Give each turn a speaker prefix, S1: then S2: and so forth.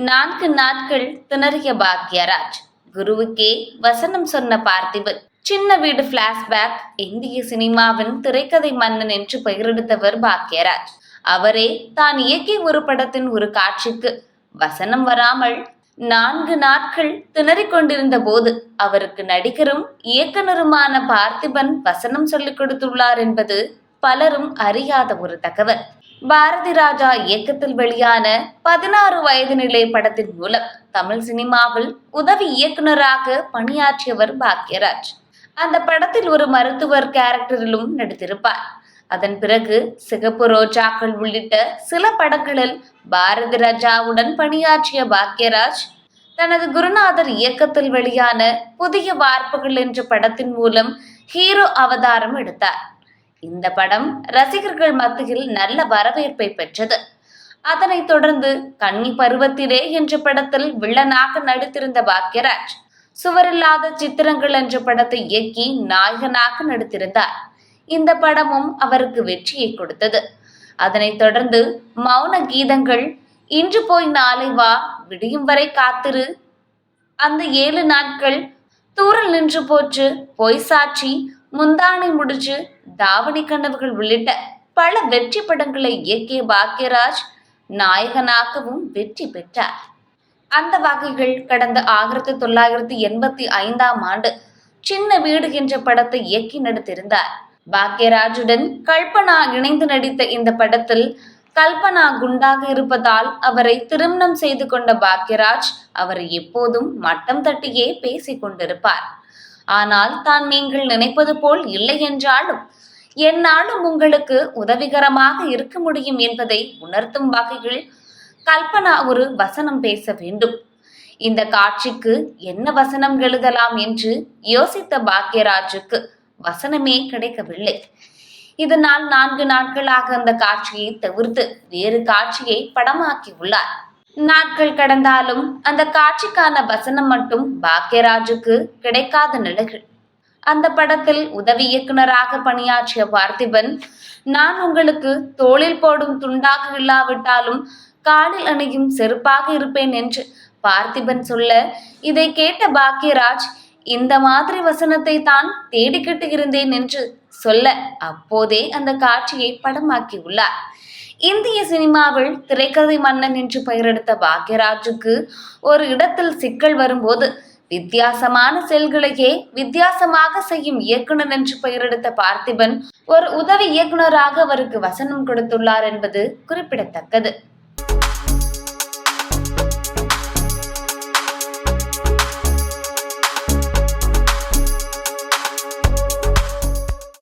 S1: 4 நாட்கள் திணறிய பாக்யராஜ். குருவுக்கே வசனம் சொன்ன பார்த்திபன். சின்ன வீடு பிளாஷ்பேக். இந்திய சினிமாவின் திரைக்கதை மன்னன் என்று பெயரெடுத்தவர் பாக்யராஜ். அவரே தான் இயக்கிய ஒரு படத்தின் ஒரு காட்சிக்கு வசனம் வராமல் 4 நாட்கள் திணறிக் கொண்டிருந்த போது அவருக்கு நடிகரும் இயக்குனருமான பார்த்திபன் வசனம் சொல்லிக் கொடுத்துள்ளார் என்பது பலரும் அறியாத ஒரு தகவல். பாரதி ராஜா இயக்கத்தில் வெளியான 16 வயது நிலை படத்தின் மூலம் தமிழ் சினிமாவில் உதவி இயக்குனராக பணியாற்றியவர் பாக்யராஜ். அந்த படத்தில் ஒரு மருத்துவர் கேரக்டரிலும் நடித்திருப்பார். அதன் பிறகு சிகப்பு ரோஜாக்கள் உள்ளிட்ட சில படங்களில் பாரதி ராஜாவுடன் பணியாற்றிய பாக்யராஜ் தனது குருநாதர் இயக்கத்தில் வெளியான புதிய வார்ப்புகள் என்ற படத்தின் மூலம் ஹீரோ அவதாரம் எடுத்தார். இந்த படம் ரசிகர்கள் மத்தியில் நல்ல வரவேற்பை பெற்றது. அதனைத் தொடர்ந்து கன்னி பருவத்திலே என்ற படத்தில் வில்லனாக நடித்திருந்த பாக்யராஜ் சுவரில்லாத சித்திரங்கள் என்ற படத்தை இயக்கி நாயகனாக நடித்திருந்தார். இந்த படமும் அவருக்கு வெற்றியை கொடுத்தது. அதனைத் தொடர்ந்து மௌன கீதங்கள், இன்று போய் நாளை வா, விடியும் வரை காத்திரு, அந்த 7 நாட்கள், தூரல் நின்று போச்சு, பொய் சாட்சி, முந்தானை முடிச்சு, தாவணி கனவுகள் உள்ளிட்ட பல வெற்றி படங்களை இயக்கிய பாக்யராஜ் நாயகனாகவும் வெற்றி பெற்றார். அந்த வகையில் கடந்த 1985ஆம் ஆண்டு சின்ன வீடு என்ற படத்தை இயக்கி நடித்திருந்தார். பாக்யராஜுடன் கல்பனா இணைந்து நடித்த இந்த படத்தில் கல்பனா குண்டாக இருப்பதால் அவரை திருமணம் செய்து கொண்ட பாக்யராஜ் அவரை எப்போதும் மட்டம் தட்டியே பேசிக் கொண்டிருப்பார். ஆனால் தான் நீங்கள் நினைப்பது போல் இல்லை என்றாலும் என்னாலும் உங்களுக்கு உதவிகரமாக இருக்க முடியும் என்பதை உணர்த்தும் வகையில் கல்பனா ஒரு வசனம் பேச வேண்டும். இந்த காட்சிக்கு என்ன வசனம் எழுதலாம் என்று யோசித்த பாக்யராஜுக்கு வசனமே கிடைக்கவில்லை. இதனால் 4 நாட்களாக அந்த காட்சியை தவிர்த்து வேறு காட்சியை படமாக்கி உள்ளார். நாட்கள் கடந்தாலும் அந்த காட்சிக்கான வசனம் மட்டும் பாக்யராஜுக்கு கிடைக்காத நிலைகள். அந்த படத்தில் உதவி இயக்குனராக பணியாற்றிய பார்த்திபன், நான் உங்களுக்கு தோளில் போடும் துண்டாக இல்லாவிட்டாலும் காலில் அணியும் செருப்பாக இருப்பேன் என்று பார்த்திபன் சொல்ல, இதை கேட்ட பாக்யராஜ், இந்த மாதிரி வசனத்தை தான் தேடிக்கிட்டு இருந்தேன் என்று சொல்ல அப்போதே அந்த காட்சியை படமாக்கி உள்ளார். இந்திய சினிமாவில் திரைக்கதை மன்னன் என்று பெயரெடுத்த பாக்யராஜுக்கு ஒரு இடத்தில் சிக்கல் வரும்போது வித்தியாசமான செயல்களையே வித்தியாசமாக செய்யும் இயக்குனர் என்று பெயரெடுத்த பார்த்திபன் ஒரு உதவி இயக்குனராக அவருக்கு வசனம் கொடுத்துள்ளார் என்பது குறிப்பிடத்தக்கது.